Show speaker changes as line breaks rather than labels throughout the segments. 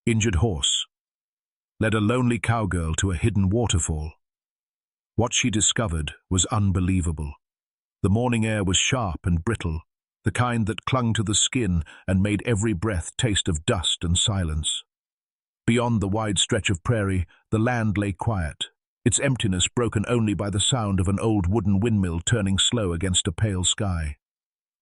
Injured horse led a lonely cowgirl to a hidden waterfall. What she discovered was unbelievable. The morning air was sharp and brittle, the kind that clung to the skin and made every breath taste of dust and silence. Beyond the wide stretch of prairie, the land lay quiet, its emptiness broken only by the sound of an old wooden windmill turning slow against a pale sky.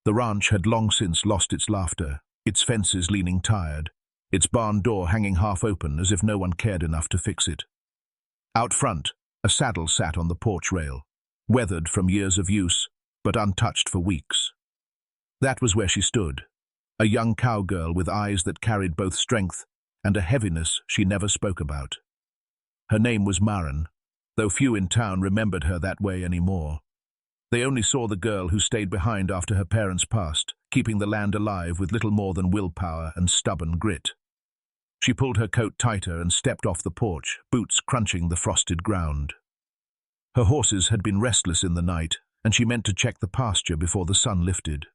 The ranch had long since lost its laughter, its fences leaning tired, its barn door hanging half open as if no one cared enough to fix it. Out front, a saddle sat on the porch rail, weathered from years of use, but untouched for weeks. That was where she stood, a young cowgirl with eyes that carried both strength and a heaviness she never spoke about. Her name was Marries, though few in town remembered her that way anymore. They only saw the girl who stayed behind after her parents passed, keeping the land alive with little more than willpower and stubborn grit. She pulled her coat tighter and stepped off the porch, boots crunching the frosted ground. Her horses had been restless in the night, and she meant to check the pasture before the sun lifted.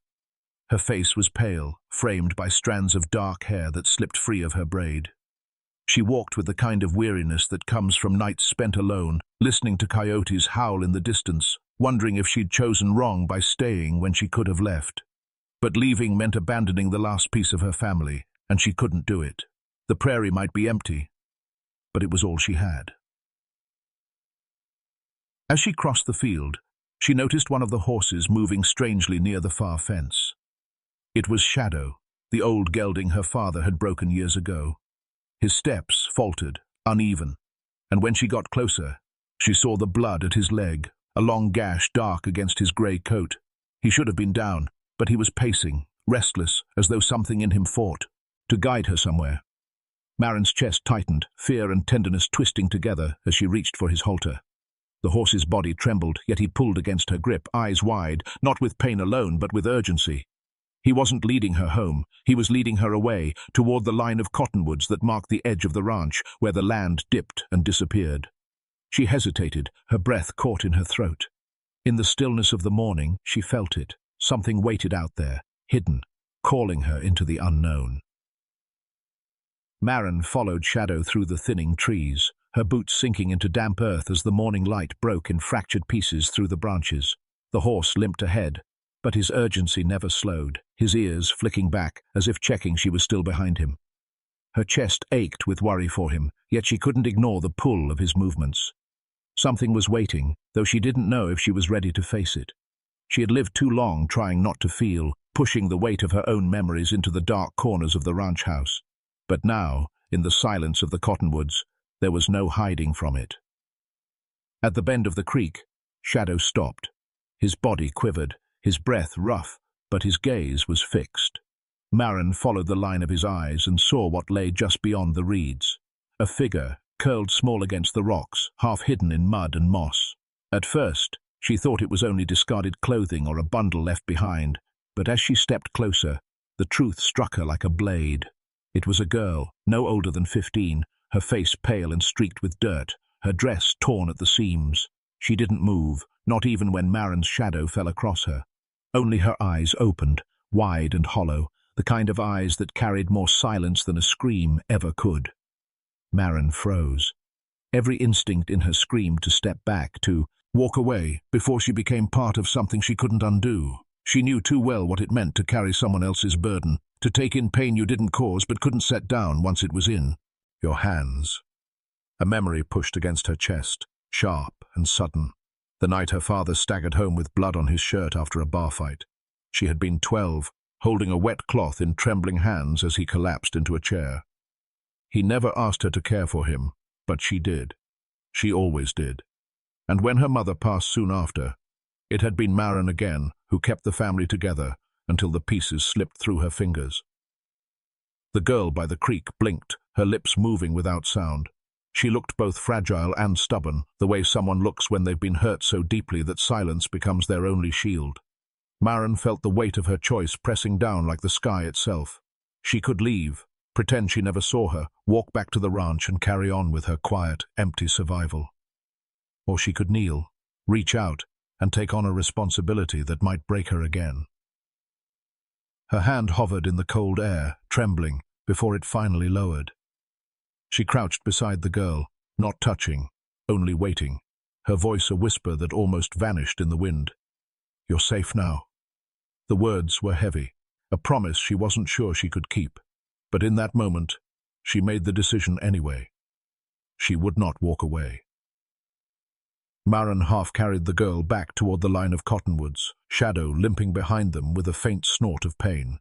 Her face was pale, framed by strands of dark hair that slipped free of her braid. She walked with the kind of weariness that comes from nights spent alone, listening to coyotes howl in the distance, wondering if she'd chosen wrong by staying when she could have left. But leaving meant abandoning the last piece of her family, and she couldn't do it. The prairie might be empty, but it was all she had. As she crossed the field, she noticed one of the horses moving strangely near the far fence. It was Shadow, the old gelding her father had broken years ago. His steps faltered, uneven, and when she got closer, she saw the blood at his leg, a long gash dark against his grey coat. He should have been down, but he was pacing, restless, as though something in him fought to guide her somewhere. Marries' chest tightened, fear and tenderness twisting together as she reached for his halter. The horse's body trembled, yet he pulled against her grip, eyes wide, not with pain alone, but with urgency. He wasn't leading her home, he was leading her away, toward the line of cottonwoods that marked the edge of the ranch, where the land dipped and disappeared. She hesitated, her breath caught in her throat. In the stillness of the morning, she felt it. Something waited out there, hidden, calling her into the unknown. Marries followed Shadow through the thinning trees, her boots sinking into damp earth as the morning light broke in fractured pieces through the branches. The horse limped ahead, but his urgency never slowed, his ears flicking back as if checking she was still behind him. Her chest ached with worry for him, yet she couldn't ignore the pull of his movements. Something was waiting, though she didn't know if she was ready to face it. She had lived too long trying not to feel, pushing the weight of her own memories into the dark corners of the ranch house. But now, in the silence of the cottonwoods, there was no hiding from it. At the bend of the creek, Shadow stopped. His body quivered, his breath rough, but his gaze was fixed. Marries followed the line of his eyes and saw what lay just beyond the reeds. A figure, curled small against the rocks, half hidden in mud and moss. At first, she thought it was only discarded clothing or a bundle left behind, but as she stepped closer, the truth struck her like a blade. It was a girl, no older than 15, her face pale and streaked with dirt, her dress torn at the seams. She didn't move, not even when Marries' shadow fell across her. Only her eyes opened, wide and hollow, the kind of eyes that carried more silence than a scream ever could. Marries froze. Every instinct in her screamed to step back, to walk away, before she became part of something she couldn't undo. She knew too well what it meant to carry someone else's burden, to take in pain you didn't cause but couldn't set down once it was in. Your hands. A memory pushed against her chest, sharp and sudden. The night her father staggered home with blood on his shirt after a bar fight. She had been 12, holding a wet cloth in trembling hands as he collapsed into a chair. He never asked her to care for him, but she did. She always did. And when her mother passed soon after, it had been Marries again who kept the family together until the pieces slipped through her fingers. The girl by the creek blinked, her lips moving without sound. She looked both fragile and stubborn, the way someone looks when they've been hurt so deeply that silence becomes their only shield. Marries felt the weight of her choice pressing down like the sky itself. She could leave, pretend she never saw her, walk back to the ranch and carry on with her quiet, empty survival. Or she could kneel, reach out, and take on a responsibility that might break her again. Her hand hovered in the cold air, trembling, before it finally lowered. She crouched beside the girl, not touching, only waiting, her voice a whisper that almost vanished in the wind. "You're safe now." The words were heavy, a promise she wasn't sure she could keep, but in that moment, she made the decision anyway. She would not walk away. Maren half carried the girl back toward the line of cottonwoods, Shadow limping behind them with a faint snort of pain.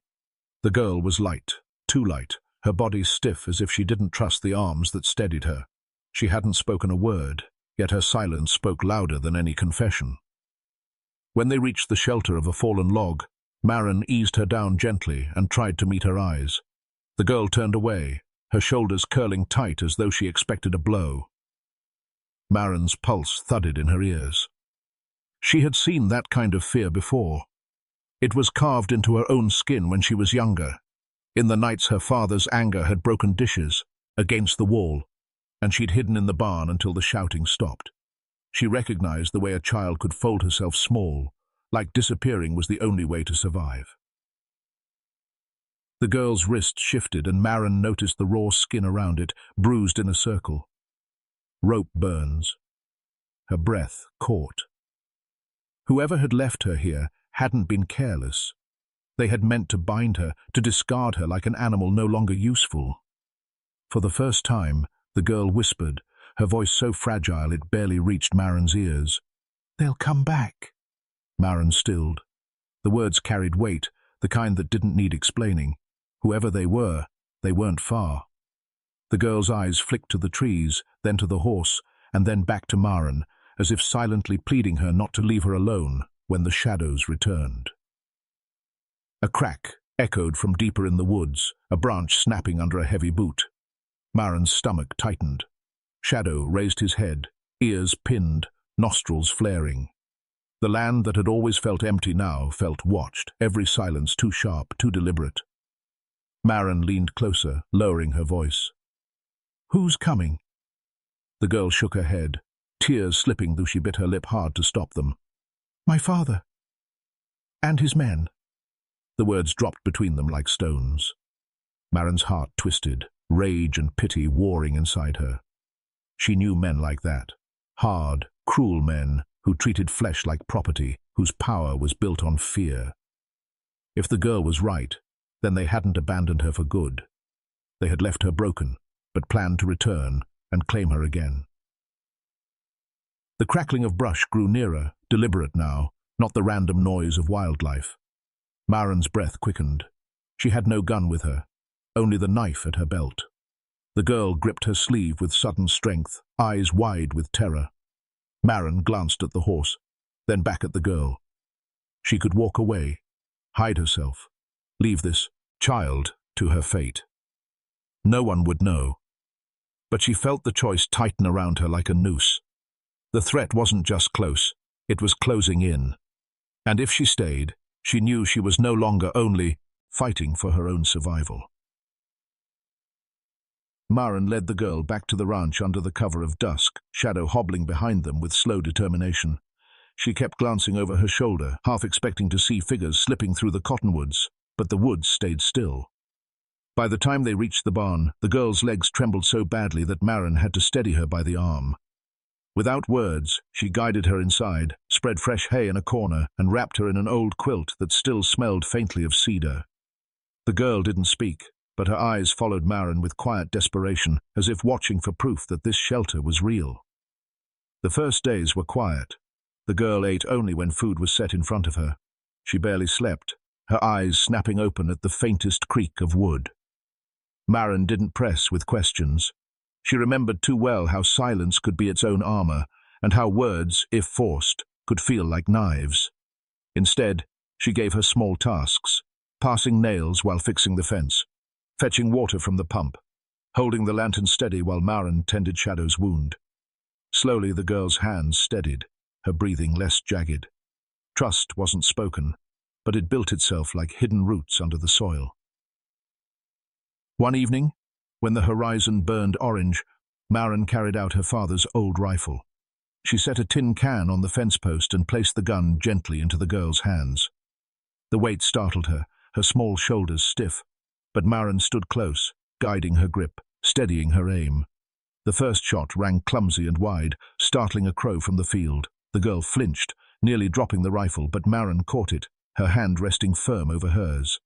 The girl was light, too light, her body stiff as if she didn't trust the arms that steadied her. She hadn't spoken a word, yet her silence spoke louder than any confession. When they reached the shelter of a fallen log, Maren eased her down gently and tried to meet her eyes. The girl turned away, her shoulders curling tight as though she expected a blow. Maren's pulse thudded in her ears. She had seen that kind of fear before. It was carved into her own skin when she was younger, in the nights her father's anger had broken dishes against the wall, and she'd hidden in the barn until the shouting stopped. She recognized the way a child could fold herself small, like disappearing was the only way to survive. The girl's wrist shifted and Maren noticed the raw skin around it, bruised in a circle. Rope burns. Her breath caught. Whoever had left her here hadn't been careless. They had meant to bind her, to discard her like an animal no longer useful. For the first time, the girl whispered, her voice so fragile it barely reached Maren's ears. "They'll come back." Maren stilled. The words carried weight, the kind that didn't need explaining. Whoever they weren't far. The girl's eyes flicked to the trees, then to the horse, and then back to Maren, as if silently pleading her not to leave her alone when the shadows returned. A crack echoed from deeper in the woods, a branch snapping under a heavy boot. Maren's stomach tightened. Shadow raised his head, ears pinned, nostrils flaring. The land that had always felt empty now felt watched, every silence too sharp, too deliberate. Maren leaned closer, lowering her voice. "Who's coming?" The girl shook her head, tears slipping though she bit her lip hard to stop them. "My father. And his men." The words dropped between them like stones. Maren's heart twisted, rage and pity warring inside her. She knew men like that. Hard, cruel men who treated flesh like property, whose power was built on fear. If the girl was right, then they hadn't abandoned her for good. They had left her broken, but planned to return and claim her again. The crackling of brush grew nearer, deliberate now, not the random noise of wildlife. Maren's breath quickened. She had no gun with her, only the knife at her belt. The girl gripped her sleeve with sudden strength, eyes wide with terror. Maren glanced at the horse, then back at the girl. She could walk away, hide herself, leave this child to her fate. No one would know. But she felt the choice tighten around her like a noose. The threat wasn't just close, it was closing in. And if she stayed, she knew she was no longer only fighting for her own survival. Maren led the girl back to the ranch under the cover of dusk, Shadow hobbling behind them with slow determination. She kept glancing over her shoulder, half expecting to see figures slipping through the cottonwoods, but the woods stayed still. By the time they reached the barn, the girl's legs trembled so badly that Maren had to steady her by the arm. Without words, she guided her inside, spread fresh hay in a corner, and wrapped her in an old quilt that still smelled faintly of cedar. The girl didn't speak, but her eyes followed Maren with quiet desperation, as if watching for proof that this shelter was real. The first days were quiet. The girl ate only when food was set in front of her. She barely slept, her eyes snapping open at the faintest creak of wood. Maren didn't press with questions. She remembered too well how silence could be its own armor, and how words, if forced, could feel like knives. Instead, she gave her small tasks, passing nails while fixing the fence, fetching water from the pump, holding the lantern steady while Maren tended Shadow's wound. Slowly the girl's hands steadied, her breathing less jagged. Trust wasn't spoken, but it built itself like hidden roots under the soil. One evening, when the horizon burned orange, Maren carried out her father's old rifle. She set a tin can on the fence post and placed the gun gently into the girl's hands. The weight startled her, her small shoulders stiff, but Maren stood close, guiding her grip, steadying her aim. The first shot rang clumsy and wide, startling a crow from the field. The girl flinched, nearly dropping the rifle, but Maren caught it, her hand resting firm over hers.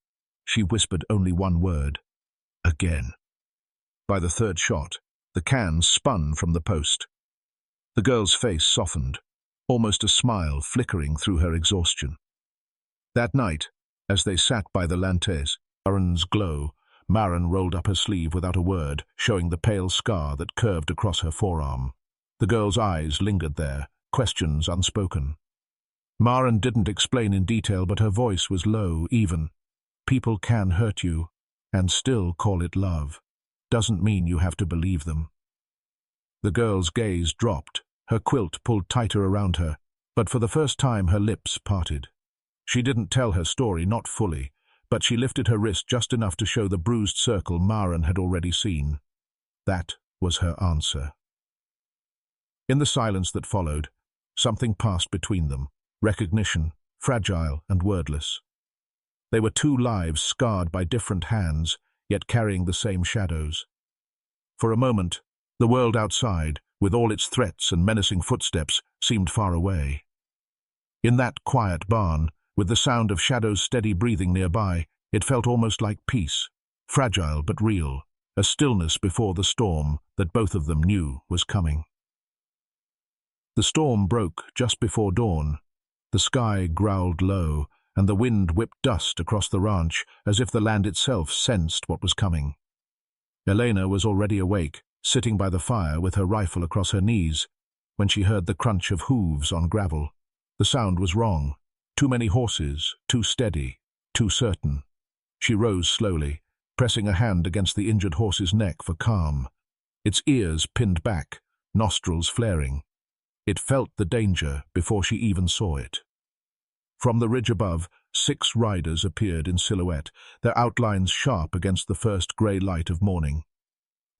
She whispered only one word: "Again." By the third shot, the can spun from the post. The girl's face softened, almost a smile flickering through her exhaustion. That night, as they sat by the lanterns, Maren's glow, Maren rolled up her sleeve without a word, showing the pale scar that curved across her forearm. The girl's eyes lingered there, questions unspoken. Maren didn't explain in detail, but her voice was low, even. "People can hurt you, and still call it love. Doesn't mean you have to believe them." The girl's gaze dropped, her quilt pulled tighter around her, but for the first time her lips parted. She didn't tell her story, not fully, but she lifted her wrist just enough to show the bruised circle Maren had already seen. That was her answer. In the silence that followed, something passed between them, recognition, fragile and wordless. They were two lives scarred by different hands, yet carrying the same shadows. For a moment, the world outside, with all its threats and menacing footsteps, seemed far away. In that quiet barn, with the sound of Shadow's steady breathing nearby, it felt almost like peace, fragile but real, a stillness before the storm that both of them knew was coming. The storm broke just before dawn. The sky growled low, and the wind whipped dust across the ranch as if the land itself sensed what was coming. Elena was already awake, sitting by the fire with her rifle across her knees, when she heard the crunch of hooves on gravel. The sound was wrong. Too many horses, too steady, too certain. She rose slowly, pressing a hand against the injured horse's neck for calm. Its ears pinned back, nostrils flaring. It felt the danger before she even saw it. From the ridge above, 6 riders appeared in silhouette, their outlines sharp against the first grey light of morning.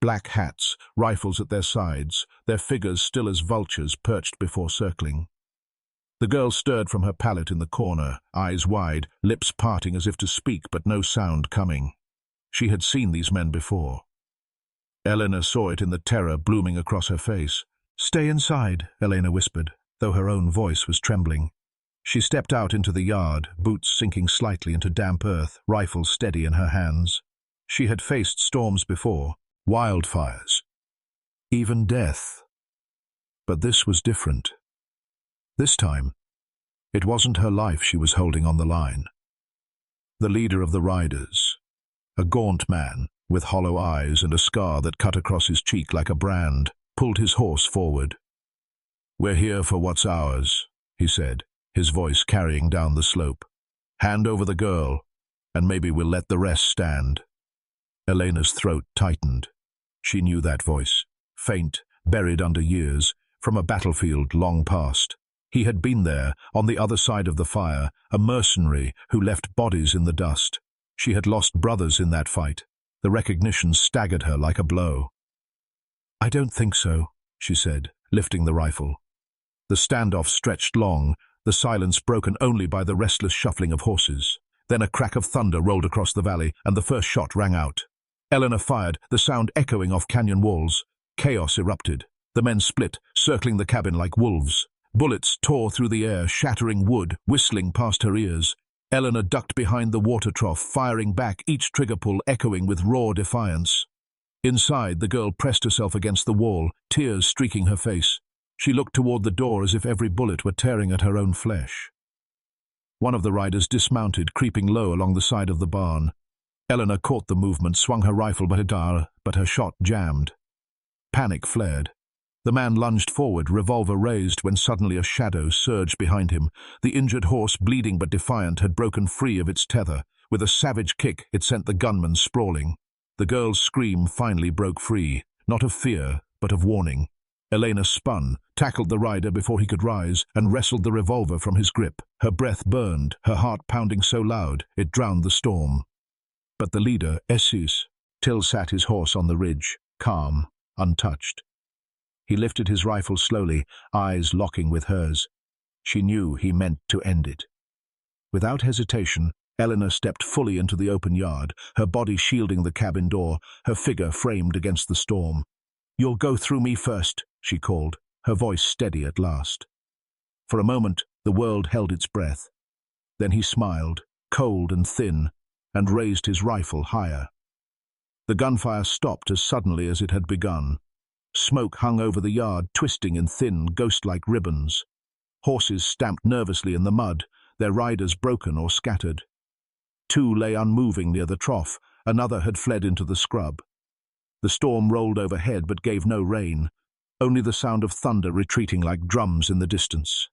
Black hats, rifles at their sides, their figures still as vultures perched before circling. The girl stirred from her pallet in the corner, eyes wide, lips parting as if to speak, but no sound coming. She had seen these men before. Elena saw it in the terror blooming across her face. "Stay inside," Elena whispered, though her own voice was trembling. She stepped out into the yard, boots sinking slightly into damp earth, rifle steady in her hands. She had faced storms before, wildfires, even death. But this was different. This time, it wasn't her life she was holding on the line. The leader of the riders, a gaunt man with hollow eyes and a scar that cut across his cheek like a brand, pulled his horse forward. "We're here for what's ours," he said, his voice carrying down the slope. "Hand over the girl, and maybe we'll let the rest stand." Elena's throat tightened. She knew that voice, faint, buried under years, from a battlefield long past. He had been there, on the other side of the fire, a mercenary who left bodies in the dust. She had lost brothers in that fight. The recognition staggered her like a blow. "I don't think so," she said, lifting the rifle. The standoff stretched long, the silence broken only by the restless shuffling of horses. Then a crack of thunder rolled across the valley, and the first shot rang out. Elena fired, the sound echoing off canyon walls. Chaos erupted. The men split, circling the cabin like wolves. Bullets tore through the air, shattering wood, whistling past her ears. Elena ducked behind the water trough, firing back, each trigger pull echoing with raw defiance. Inside, the girl pressed herself against the wall, tears streaking her face. She looked toward the door as if every bullet were tearing at her own flesh. One of the riders dismounted, creeping low along the side of the barn. Elena caught the movement, swung her rifle, but her shot jammed. Panic flared. The man lunged forward, revolver raised, when suddenly a shadow surged behind him. The injured horse, bleeding but defiant, had broken free of its tether. With a savage kick, it sent the gunman sprawling. The girl's scream finally broke free, not of fear, but of warning. Elena spun, tackled the rider before he could rise, and wrestled the revolver from his grip. Her breath burned, her heart pounding so loud it drowned the storm. But the leader, Obese, still sat his horse on the ridge, calm, untouched. He lifted his rifle slowly, eyes locking with hers. She knew he meant to end it. Without hesitation, Eleanor stepped fully into the open yard, her body shielding the cabin door, her figure framed against the storm. "You'll go through me first," she called, her voice steady at last. For a moment, the world held its breath. Then he smiled, cold and thin, and raised his rifle higher. The gunfire stopped as suddenly as it had begun. Smoke hung over the yard, twisting in thin, ghost-like ribbons. Horses stamped nervously in the mud, their riders broken or scattered. Two lay unmoving near the trough, another had fled into the scrub. The storm rolled overhead but gave no rain, only the sound of thunder retreating like drums in the distance.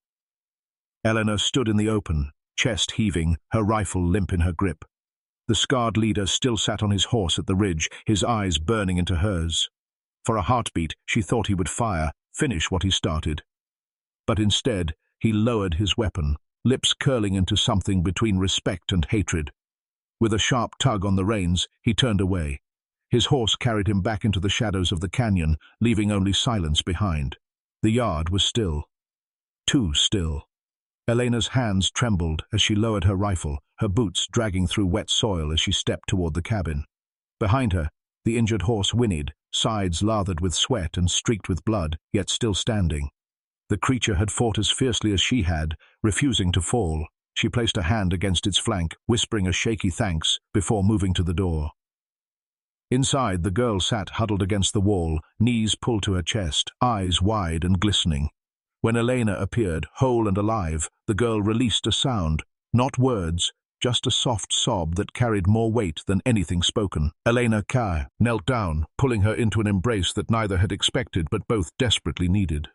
Eleanor stood in the open, chest heaving, her rifle limp in her grip. The scarred leader still sat on his horse at the ridge, his eyes burning into hers. For a heartbeat, she thought he would fire, finish what he started. But instead, he lowered his weapon, lips curling into something between respect and hatred. With a sharp tug on the reins, he turned away. His horse carried him back into the shadows of the canyon, leaving only silence behind. The yard was still. Too still. Elena's hands trembled as she lowered her rifle, her boots dragging through wet soil as she stepped toward the cabin. Behind her, the injured horse whinnied, sides lathered with sweat and streaked with blood, yet still standing. The creature had fought as fiercely as she had, refusing to fall. She placed a hand against its flank, whispering a shaky thanks, before moving to the door. Inside, the girl sat huddled against the wall, knees pulled to her chest, eyes wide and glistening. When Elena appeared, whole and alive, the girl released a sound, not words, just a soft sob that carried more weight than anything spoken. Elena knelt down, pulling her into an embrace that neither had expected but both desperately needed.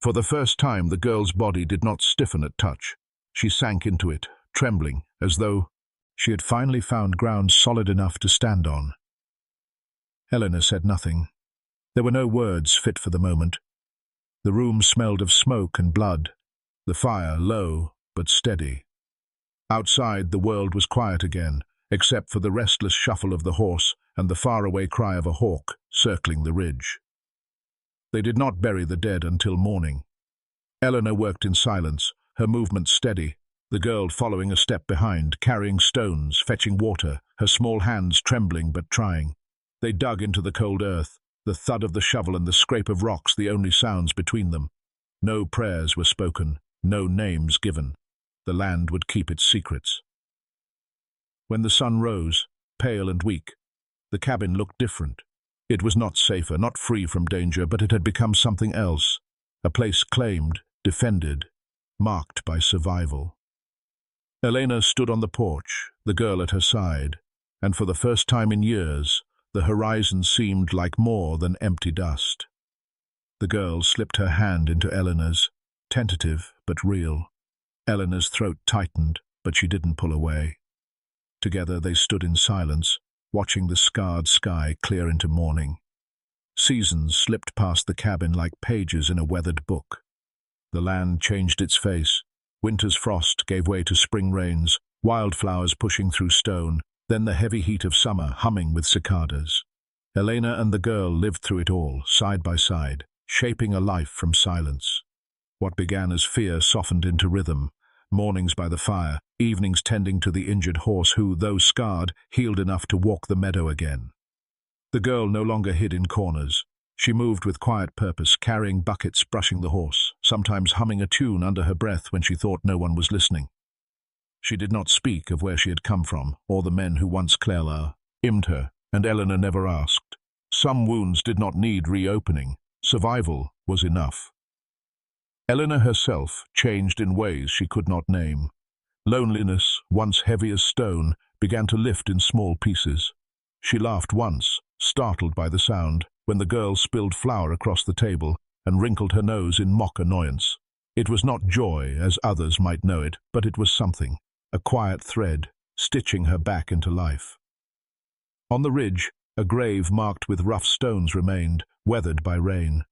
For the first time, the girl's body did not stiffen at touch. She sank into it, trembling, as though she had finally found ground solid enough to stand on. Eleanor said nothing. There were no words fit for the moment. The room smelled of smoke and blood, the fire low but steady. Outside, the world was quiet again, except for the restless shuffle of the horse and the faraway cry of a hawk circling the ridge. They did not bury the dead until morning. Eleanor worked in silence, her movements steady, the girl following a step behind, carrying stones, fetching water, her small hands trembling but trying. They dug into the cold earth, the thud of the shovel and the scrape of rocks the only sounds between them. No prayers were spoken, no names given. The land would keep its secrets. When the sun rose, pale and weak, the cabin looked different. It was not safer, not free from danger, but it had become something else, a place claimed, defended, marked by survival. Elena stood on the porch, the girl at her side, and for the first time in years, the horizon seemed like more than empty dust. The girl slipped her hand into Eleanor's, tentative but real. Eleanor's throat tightened, but she didn't pull away. Together they stood in silence, watching the scarred sky clear into morning. Seasons slipped past the cabin like pages in a weathered book. The land changed its face. Winter's frost gave way to spring rains, wildflowers pushing through stone, then the heavy heat of summer humming with cicadas. Elena and the girl lived through it all, side by side, shaping a life from silence. What began as fear softened into rhythm, mornings by the fire, evenings tending to the injured horse who, though scarred, healed enough to walk the meadow again. The girl no longer hid in corners. She moved with quiet purpose, carrying buckets, brushing the horse, sometimes humming a tune under her breath when she thought no one was listening. She did not speak of where she had come from, or the men who once aimed her, and Eleanor never asked. Some wounds did not need reopening. Survival was enough. Eleanor herself changed in ways she could not name. Loneliness, once heavy as stone, began to lift in small pieces. She laughed once, startled by the sound, when the girl spilled flour across the table and wrinkled her nose in mock annoyance. It was not joy, as others might know it, but it was something, a quiet thread, stitching her back into life. On the ridge, a grave marked with rough stones remained, weathered by rain.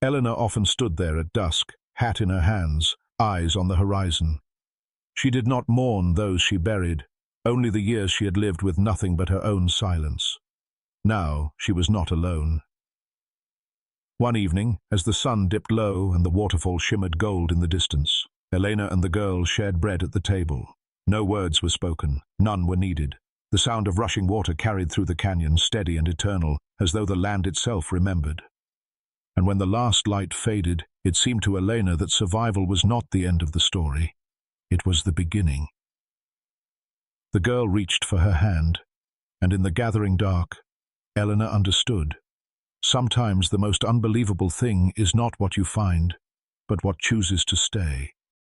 Eleanor often stood there at dusk, hat in her hands, eyes on the horizon. She did not mourn those she buried, only the years she had lived with nothing but her own silence. Now she was not alone. One evening, as the sun dipped low and the waterfall shimmered gold in the distance, Elena and the girl shared bread at the table. No words were spoken, none were needed. The sound of rushing water carried through the canyon, steady and eternal, as though the land itself remembered. And when the last light faded, it seemed to Elena that survival was not the end of the story. It was the beginning. The girl reached for her hand, and in the gathering dark, Elena understood. Sometimes the most unbelievable thing is not what you find, but what chooses to stay.